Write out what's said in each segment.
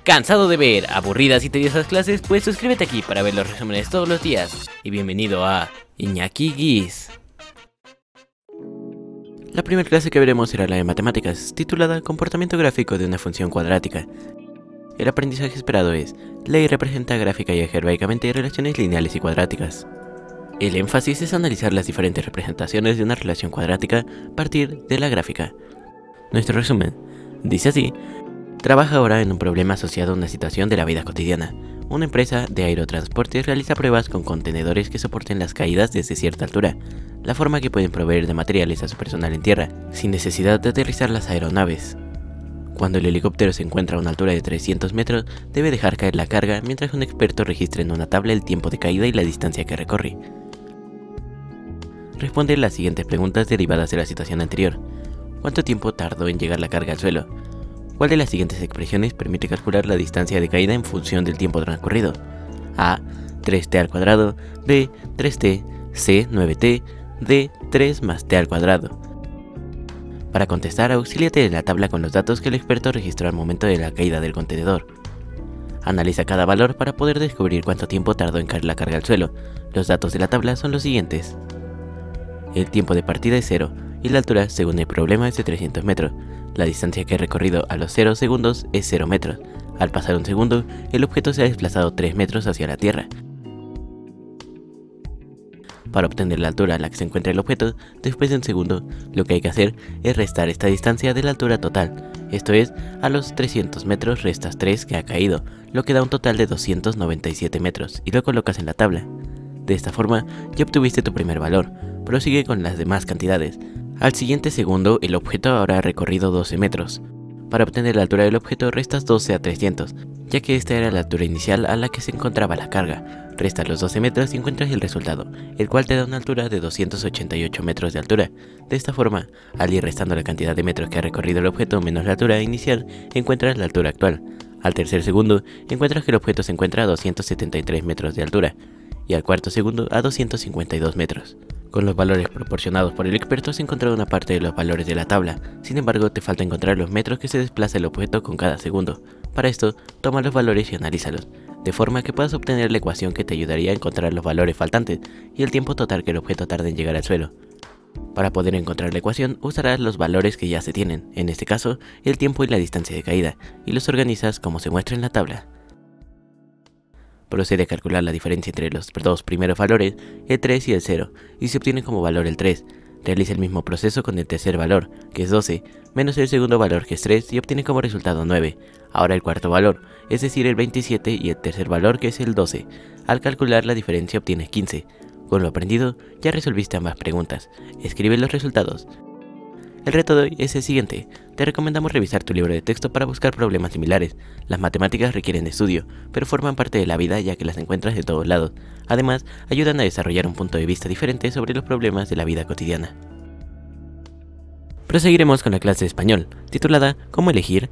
¿Cansado de ver aburridas y tediosas clases? Pues suscríbete aquí para ver los resúmenes todos los días. Y bienvenido a Iñaki Guis. La primera clase que veremos será la de matemáticas, titulada Comportamiento gráfico de una función cuadrática. El aprendizaje esperado es: lee y representa gráfica y algebraicamente relaciones lineales y cuadráticas. El énfasis es analizar las diferentes representaciones de una relación cuadrática a partir de la gráfica. Nuestro resumen dice así: trabaja ahora en un problema asociado a una situación de la vida cotidiana. Una empresa de aerotransporte realiza pruebas con contenedores que soporten las caídas desde cierta altura, la forma que pueden proveer de materiales a su personal en tierra, sin necesidad de aterrizar las aeronaves. Cuando el helicóptero se encuentra a una altura de 300 metros, debe dejar caer la carga mientras un experto registra en una tabla el tiempo de caída y la distancia que recorre. Responde las siguientes preguntas derivadas de la situación anterior. ¿Cuánto tiempo tardó en llegar la carga al suelo? ¿Cuál de las siguientes expresiones permite calcular la distancia de caída en función del tiempo transcurrido? A. 3t al cuadrado, B. 3t, C. 9t, D. 3 más t al cuadrado. Para contestar, auxíliate de la tabla con los datos que el experto registró al momento de la caída del contenedor. Analiza cada valor para poder descubrir cuánto tiempo tardó en caer la carga al suelo. Los datos de la tabla son los siguientes. El tiempo de partida es 0 y la altura, según el problema, es de 300 metros. La distancia que he recorrido a los 0 segundos es 0 metros. Al pasar un segundo, el objeto se ha desplazado 3 metros hacia la Tierra. Para obtener la altura a la que se encuentra el objeto, después de un segundo, lo que hay que hacer es restar esta distancia de la altura total. Esto es, a los 300 metros restas 3 que ha caído, lo que da un total de 297 metros, y lo colocas en la tabla. De esta forma, ya obtuviste tu primer valor. Prosigue con las demás cantidades. Al siguiente segundo, el objeto habrá recorrido 12 metros. Para obtener la altura del objeto, restas 12 a 300, ya que esta era la altura inicial a la que se encontraba la carga. Restas los 12 metros y encuentras el resultado, el cual te da una altura de 288 metros de altura. De esta forma, al ir restando la cantidad de metros que ha recorrido el objeto menos la altura inicial, encuentras la altura actual. Al tercer segundo, encuentras que el objeto se encuentra a 273 metros de altura, y al cuarto segundo a 252 metros. Con los valores proporcionados por el experto has encontrado una parte de los valores de la tabla, sin embargo te falta encontrar los metros que se desplaza el objeto con cada segundo. Para esto, toma los valores y analízalos, de forma que puedas obtener la ecuación que te ayudaría a encontrar los valores faltantes y el tiempo total que el objeto tarda en llegar al suelo. Para poder encontrar la ecuación, usarás los valores que ya se tienen, en este caso, el tiempo y la distancia de caída, y los organizas como se muestra en la tabla. Procede a calcular la diferencia entre los dos primeros valores, el 3 y el 0, y se obtiene como valor el 3. Realiza el mismo proceso con el tercer valor, que es 12, menos el segundo valor, que es 3, y obtiene como resultado 9. Ahora el cuarto valor, es decir el 27, y el tercer valor, que es el 12. Al calcular la diferencia obtienes 15. Con lo aprendido, ya resolviste ambas preguntas. Escribe los resultados. El reto de hoy es el siguiente. Te recomendamos revisar tu libro de texto para buscar problemas similares. Las matemáticas requieren de estudio, pero forman parte de la vida ya que las encuentras de todos lados. Además, ayudan a desarrollar un punto de vista diferente sobre los problemas de la vida cotidiana. Proseguiremos con la clase de español, titulada ¿Cómo elegir?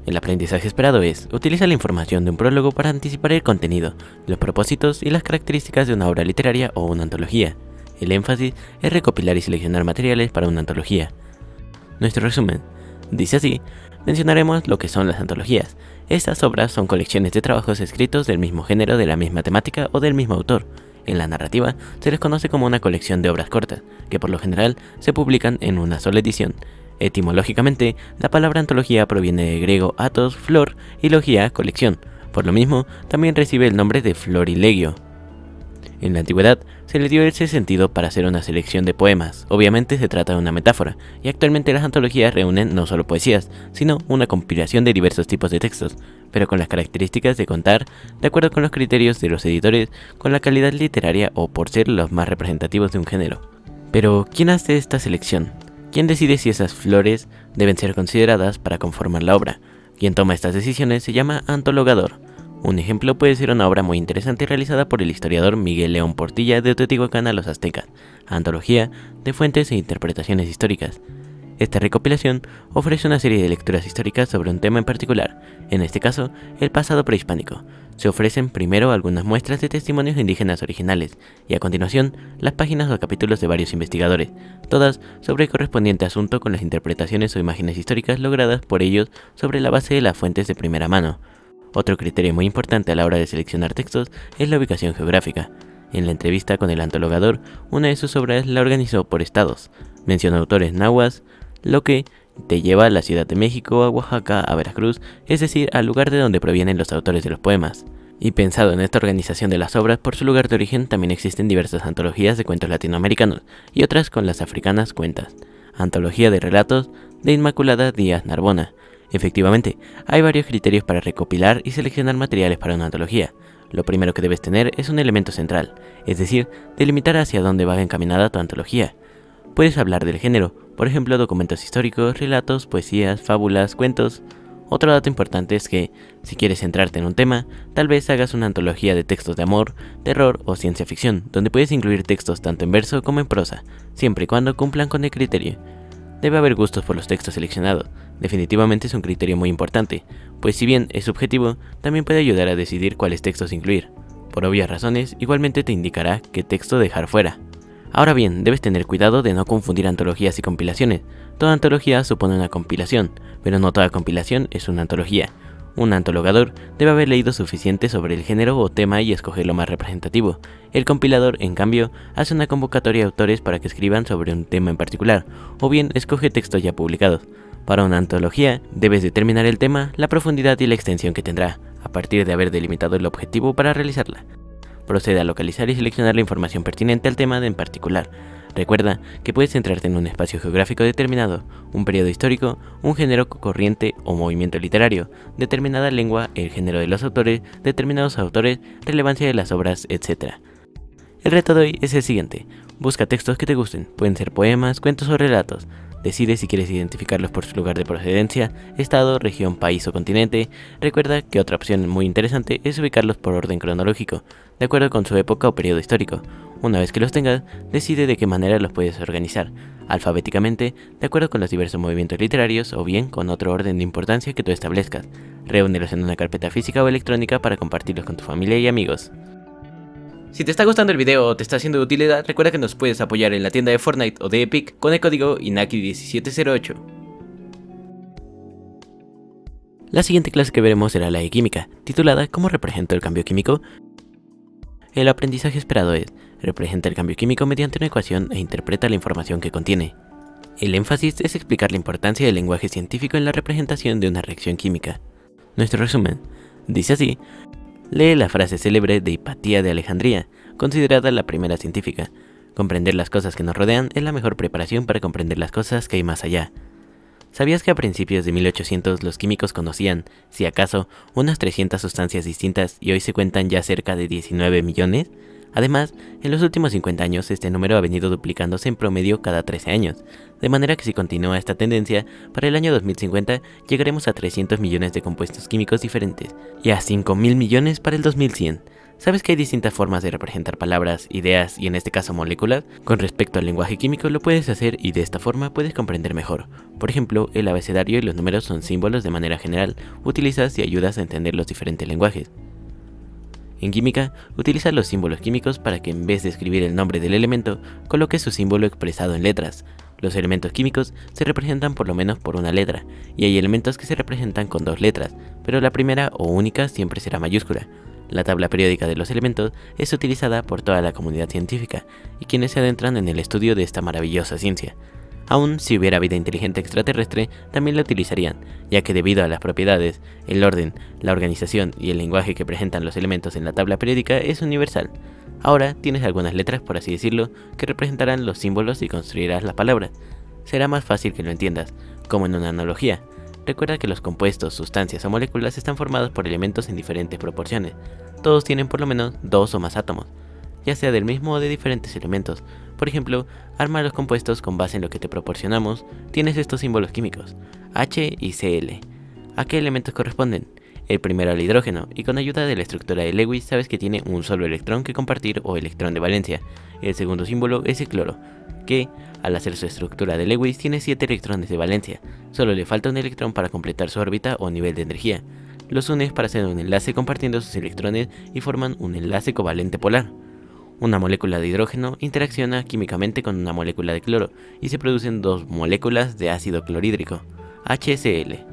El aprendizaje esperado es: utiliza la información de un prólogo para anticipar el contenido, los propósitos y las características de una obra literaria o una antología. El énfasis es recopilar y seleccionar materiales para una antología. Nuestro resumen dice así: mencionaremos lo que son las antologías. Estas obras son colecciones de trabajos escritos del mismo género, de la misma temática o del mismo autor. En la narrativa se les conoce como una colección de obras cortas, que por lo general se publican en una sola edición. Etimológicamente, la palabra antología proviene del griego atos, flor, y logía, colección. Por lo mismo, también recibe el nombre de florilegio. En la antigüedad, se le dio ese sentido para hacer una selección de poemas. Obviamente se trata de una metáfora, y actualmente las antologías reúnen no solo poesías, sino una compilación de diversos tipos de textos, pero con las características de contar, de acuerdo con los criterios de los editores, con la calidad literaria o por ser los más representativos de un género. Pero, ¿quién hace esta selección? ¿Quién decide si esas flores deben ser consideradas para conformar la obra? Quien toma estas decisiones se llama antologador. Un ejemplo puede ser una obra muy interesante realizada por el historiador Miguel León Portilla de Teotihuacán a los aztecas, Antología de fuentes e interpretaciones históricas. Esta recopilación ofrece una serie de lecturas históricas sobre un tema en particular, en este caso, el pasado prehispánico. Se ofrecen primero algunas muestras de testimonios indígenas originales y a continuación las páginas o capítulos de varios investigadores, todas sobre el correspondiente asunto con las interpretaciones o imágenes históricas logradas por ellos sobre la base de las fuentes de primera mano. Otro criterio muy importante a la hora de seleccionar textos es la ubicación geográfica. En la entrevista con el antologador, una de sus obras la organizó por estados. Menciona autores nahuas, lo que te lleva a la Ciudad de México, a Oaxaca, a Veracruz, es decir, al lugar de donde provienen los autores de los poemas. Y pensado en esta organización de las obras por su lugar de origen, también existen diversas antologías de cuentos latinoamericanos y otras con las africanas cuentas. Antología de relatos de Inmaculada Díaz Narbona. Efectivamente, hay varios criterios para recopilar y seleccionar materiales para una antología. Lo primero que debes tener es un elemento central, es decir, delimitar hacia dónde va encaminada tu antología. Puedes hablar del género, por ejemplo, documentos históricos, relatos, poesías, fábulas, cuentos. Otro dato importante es que, si quieres centrarte en un tema, tal vez hagas una antología de textos de amor, terror o ciencia ficción, donde puedes incluir textos tanto en verso como en prosa, siempre y cuando cumplan con el criterio. Debe haber gustos por los textos seleccionados, definitivamente es un criterio muy importante, pues si bien es subjetivo, también puede ayudar a decidir cuáles textos incluir. Por obvias razones, igualmente te indicará qué texto dejar fuera. Ahora bien, debes tener cuidado de no confundir antologías y compilaciones. Toda antología supone una compilación, pero no toda compilación es una antología. Un antologador debe haber leído suficiente sobre el género o tema y escoger lo más representativo. El compilador, en cambio, hace una convocatoria de autores para que escriban sobre un tema en particular, o bien escoge textos ya publicados. Para una antología, debes determinar el tema, la profundidad y la extensión que tendrá, a partir de haber delimitado el objetivo para realizarla. Procede a localizar y seleccionar la información pertinente al tema en particular. Recuerda que puedes centrarte en un espacio geográfico determinado, un periodo histórico, un género corriente o movimiento literario, determinada lengua, el género de los autores, determinados autores, relevancia de las obras, etc. El reto de hoy es el siguiente: busca textos que te gusten, pueden ser poemas, cuentos o relatos. Decide si quieres identificarlos por su lugar de procedencia, estado, región, país o continente. Recuerda que otra opción muy interesante es ubicarlos por orden cronológico, de acuerdo con su época o periodo histórico. Una vez que los tengas, decide de qué manera los puedes organizar, alfabéticamente, de acuerdo con los diversos movimientos literarios o bien con otro orden de importancia que tú establezcas. Reúnelos en una carpeta física o electrónica para compartirlos con tu familia y amigos. Si te está gustando el video o te está siendo de utilidad, recuerda que nos puedes apoyar en la tienda de Fortnite o de Epic con el código INAKI1708. La siguiente clase que veremos será la de química, titulada ¿Cómo represento el cambio químico? El aprendizaje esperado es: representa el cambio químico mediante una ecuación e interpreta la información que contiene. El énfasis es explicar la importancia del lenguaje científico en la representación de una reacción química. Nuestro resumen dice así: lee la frase célebre de Hipatía de Alejandría, considerada la primera científica. Comprender las cosas que nos rodean es la mejor preparación para comprender las cosas que hay más allá. ¿Sabías que a principios de 1800 los químicos conocían, si acaso, unas 300 sustancias distintas y hoy se cuentan ya cerca de 19 millones? Además, en los últimos 50 años este número ha venido duplicándose en promedio cada 13 años, de manera que si continúa esta tendencia, para el año 2050 llegaremos a 300 millones de compuestos químicos diferentes y a 5.000 millones para el 2100. ¿Sabes que hay distintas formas de representar palabras, ideas y en este caso moléculas? Con respecto al lenguaje químico lo puedes hacer y de esta forma puedes comprender mejor. Por ejemplo, el abecedario y los números son símbolos de manera general, utilizas y ayudas a entender los diferentes lenguajes. En química, utiliza los símbolos químicos para que en vez de escribir el nombre del elemento, coloques su símbolo expresado en letras. Los elementos químicos se representan por lo menos por una letra, y hay elementos que se representan con 2 letras, pero la primera o única siempre será mayúscula. La tabla periódica de los elementos es utilizada por toda la comunidad científica y quienes se adentran en el estudio de esta maravillosa ciencia. Aún si hubiera vida inteligente extraterrestre, también la utilizarían, ya que debido a las propiedades, el orden, la organización y el lenguaje que presentan los elementos en la tabla periódica es universal. Ahora tienes algunas letras, por así decirlo, que representarán los símbolos y construirás las palabras. Será más fácil que lo entiendas, como en una analogía. Recuerda que los compuestos, sustancias o moléculas están formados por elementos en diferentes proporciones. Todos tienen por lo menos 2 o más átomos, ya sea del mismo o de diferentes elementos. Por ejemplo, arma los compuestos con base en lo que te proporcionamos. Tienes estos símbolos químicos, H y Cl. ¿A qué elementos corresponden? El primero al hidrógeno, y con ayuda de la estructura de Lewis sabes que tiene un solo electrón que compartir o electrón de valencia. El segundo símbolo es el cloro, que, al hacer su estructura de Lewis, tiene 7 electrones de valencia. Solo le falta un electrón para completar su órbita o nivel de energía. los unes para hacer un enlace compartiendo sus electrones y forman un enlace covalente polar. Una molécula de hidrógeno interacciona químicamente con una molécula de cloro y se producen dos moléculas de ácido clorhídrico, HCl.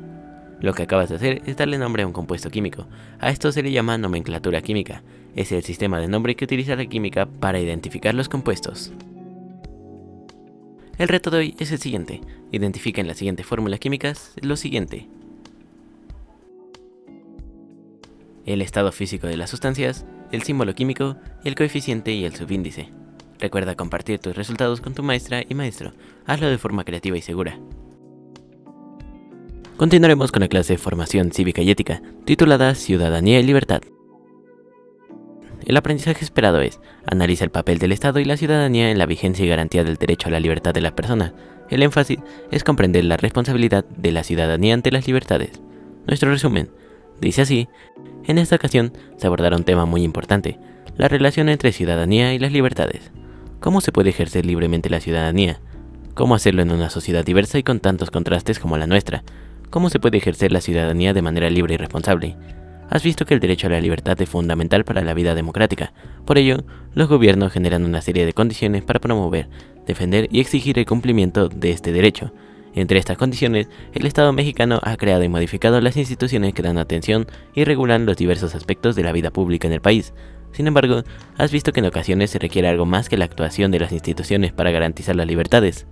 Lo que acabas de hacer es darle nombre a un compuesto químico. A esto se le llama nomenclatura química. Es el sistema de nombre que utiliza la química para identificar los compuestos. El reto de hoy es el siguiente. Identifica en las siguientes fórmulas químicas lo siguiente: el estado físico de las sustancias, el símbolo químico, el coeficiente y el subíndice. Recuerda compartir tus resultados con tu maestra y maestro. Hazlo de forma creativa y segura. Continuaremos con la clase de formación cívica y ética, titulada Ciudadanía y Libertad. El aprendizaje esperado es: analiza el papel del Estado y la ciudadanía en la vigencia y garantía del derecho a la libertad de las personas. El énfasis es comprender la responsabilidad de la ciudadanía ante las libertades. Nuestro resumen dice así: en esta ocasión se abordará un tema muy importante, la relación entre ciudadanía y las libertades. ¿Cómo se puede ejercer libremente la ciudadanía? ¿Cómo hacerlo en una sociedad diversa y con tantos contrastes como la nuestra? ¿Cómo se puede ejercer la ciudadanía de manera libre y responsable? Has visto que el derecho a la libertad es fundamental para la vida democrática. Por ello, los gobiernos generan una serie de condiciones para promover, defender y exigir el cumplimiento de este derecho. Entre estas condiciones, el Estado mexicano ha creado y modificado las instituciones que dan atención y regulan los diversos aspectos de la vida pública en el país. Sin embargo, has visto que en ocasiones se requiere algo más que la actuación de las instituciones para garantizar las libertades.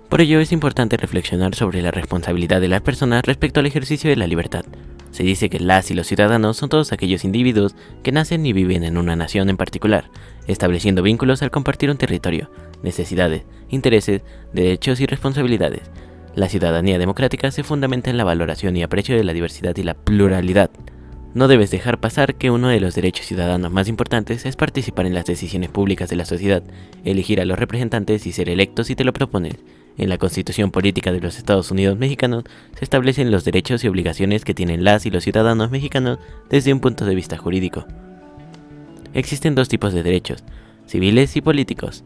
Por ello es importante reflexionar sobre la responsabilidad de las personas respecto al ejercicio de la libertad. Se dice que las y los ciudadanos son todos aquellos individuos que nacen y viven en una nación en particular, estableciendo vínculos al compartir un territorio, necesidades, intereses, derechos y responsabilidades. La ciudadanía democrática se fundamenta en la valoración y aprecio de la diversidad y la pluralidad. No debes dejar pasar que uno de los derechos ciudadanos más importantes es participar en las decisiones públicas de la sociedad, elegir a los representantes y ser electos si te lo propones. En la Constitución Política de los Estados Unidos Mexicanos se establecen los derechos y obligaciones que tienen las y los ciudadanos mexicanos desde un punto de vista jurídico. Existen dos tipos de derechos, civiles y políticos.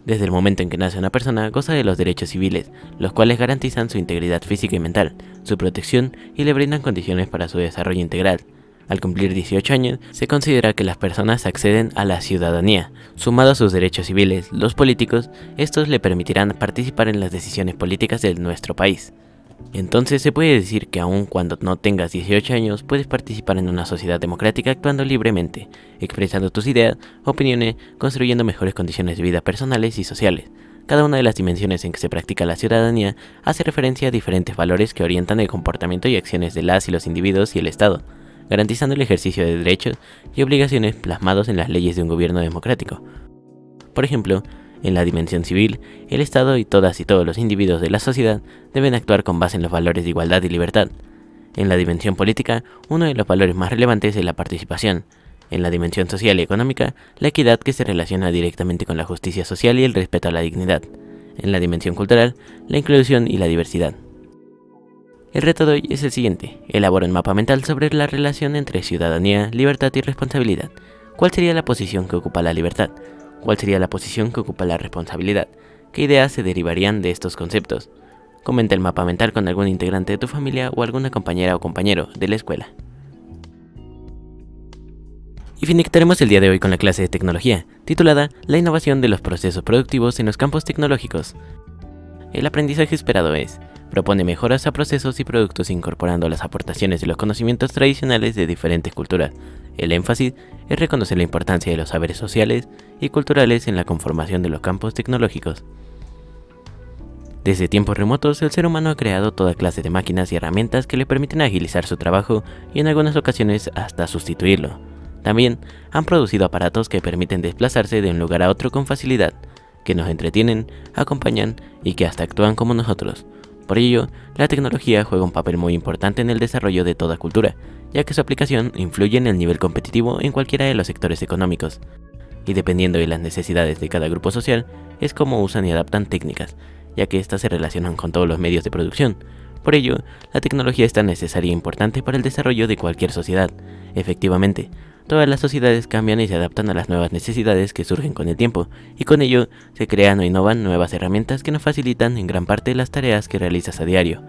Desde el momento en que nace una persona, goza de los derechos civiles, los cuales garantizan su integridad física y mental, su protección y le brindan condiciones para su desarrollo integral. Al cumplir 18 años, se considera que las personas acceden a la ciudadanía. Sumado a sus derechos civiles, los políticos, estos le permitirán participar en las decisiones políticas de nuestro país. Entonces se puede decir que aun cuando no tengas 18 años, puedes participar en una sociedad democrática actuando libremente, expresando tus ideas, opiniones, construyendo mejores condiciones de vida personales y sociales. Cada una de las dimensiones en que se practica la ciudadanía hace referencia a diferentes valores que orientan el comportamiento y acciones de las y los individuos y el Estado, garantizando el ejercicio de derechos y obligaciones plasmados en las leyes de un gobierno democrático. Por ejemplo, en la dimensión civil, el Estado y todas y todos los individuos de la sociedad deben actuar con base en los valores de igualdad y libertad. En la dimensión política, uno de los valores más relevantes es la participación. En la dimensión social y económica, la equidad, que se relaciona directamente con la justicia social y el respeto a la dignidad. En la dimensión cultural, la inclusión y la diversidad. El reto de hoy es el siguiente: elabora un mapa mental sobre la relación entre ciudadanía, libertad y responsabilidad. ¿Cuál sería la posición que ocupa la libertad? ¿Cuál sería la posición que ocupa la responsabilidad? ¿Qué ideas se derivarían de estos conceptos? Comenta el mapa mental con algún integrante de tu familia o alguna compañera o compañero de la escuela. Y finalizaremos el día de hoy con la clase de tecnología, titulada La innovación de los procesos productivos en los campos tecnológicos. El aprendizaje esperado es: propone mejoras a procesos y productos incorporando las aportaciones de los conocimientos tradicionales de diferentes culturas. El énfasis es reconocer la importancia de los saberes sociales y culturales en la conformación de los campos tecnológicos. Desde tiempos remotos, el ser humano ha creado toda clase de máquinas y herramientas que le permiten agilizar su trabajo y en algunas ocasiones hasta sustituirlo. También han producido aparatos que permiten desplazarse de un lugar a otro con facilidad, que nos entretienen, acompañan y que hasta actúan como nosotros. Por ello, la tecnología juega un papel muy importante en el desarrollo de toda cultura, ya que su aplicación influye en el nivel competitivo en cualquiera de los sectores económicos. Y dependiendo de las necesidades de cada grupo social, es cómo usan y adaptan técnicas, ya que éstas se relacionan con todos los medios de producción. Por ello, la tecnología es tan necesaria e importante para el desarrollo de cualquier sociedad. Efectivamente, todas las sociedades cambian y se adaptan a las nuevas necesidades que surgen con el tiempo, y con ello se crean o innovan nuevas herramientas que nos facilitan en gran parte las tareas que realizas a diario.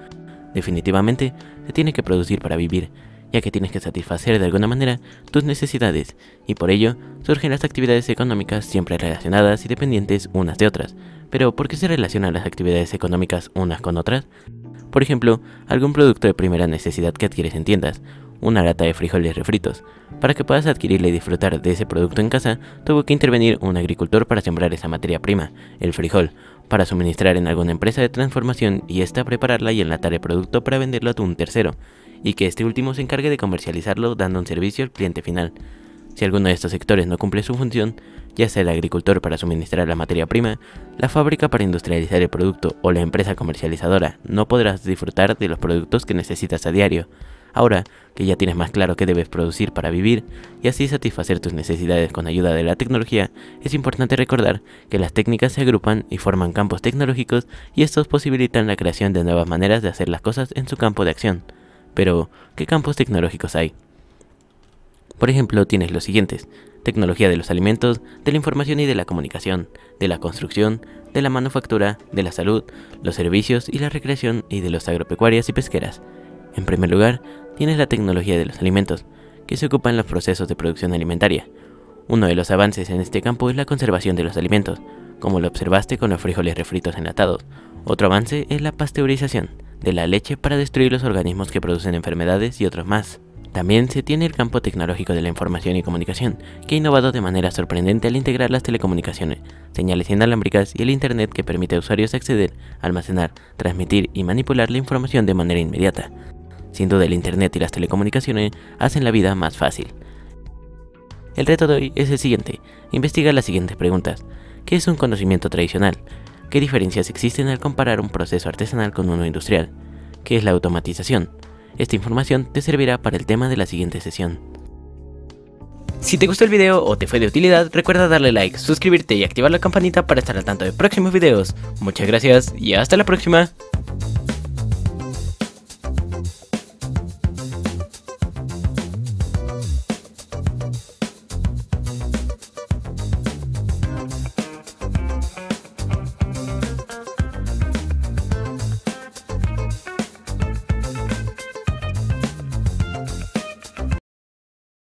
Definitivamente, se tiene que producir para vivir, ya que tienes que satisfacer de alguna manera tus necesidades, y por ello surgen las actividades económicas siempre relacionadas y dependientes unas de otras. Pero ¿por qué se relacionan las actividades económicas unas con otras? Por ejemplo, algún producto de primera necesidad que adquieres en tiendas, una lata de frijoles refritos. Para que puedas adquirirla y disfrutar de ese producto en casa, tuvo que intervenir un agricultor para sembrar esa materia prima, el frijol, para suministrar en alguna empresa de transformación y ésta prepararla y enlatar el producto para venderlo a un tercero, y que este último se encargue de comercializarlo dando un servicio al cliente final. Si alguno de estos sectores no cumple su función, ya sea el agricultor para suministrar la materia prima, la fábrica para industrializar el producto o la empresa comercializadora, no podrás disfrutar de los productos que necesitas a diario. Ahora que ya tienes más claro qué debes producir para vivir y así satisfacer tus necesidades con ayuda de la tecnología, es importante recordar que las técnicas se agrupan y forman campos tecnológicos y estos posibilitan la creación de nuevas maneras de hacer las cosas en su campo de acción. Pero, ¿qué campos tecnológicos hay? Por ejemplo, tienes los siguientes: tecnología de los alimentos, de la información y de la comunicación, de la construcción, de la manufactura, de la salud, los servicios y la recreación y de los agropecuarias y pesqueras. En primer lugar, tienes la tecnología de los alimentos, que se ocupa en los procesos de producción alimentaria. Uno de los avances en este campo es la conservación de los alimentos, como lo observaste con los frijoles refritos enlatados. Otro avance es la pasteurización de la leche para destruir los organismos que producen enfermedades y otros más. También se tiene el campo tecnológico de la información y comunicación, que ha innovado de manera sorprendente al integrar las telecomunicaciones, señales inalámbricas y el Internet que permite a usuarios acceder, almacenar, transmitir y manipular la información de manera inmediata. Sin duda el Internet y las telecomunicaciones hacen la vida más fácil. El reto de hoy es el siguiente: investiga las siguientes preguntas. ¿Qué es un conocimiento tradicional? ¿Qué diferencias existen al comparar un proceso artesanal con uno industrial? ¿Qué es la automatización? Esta información te servirá para el tema de la siguiente sesión. Si te gustó el video o te fue de utilidad, recuerda darle like, suscribirte y activar la campanita para estar al tanto de próximos videos. Muchas gracias y hasta la próxima.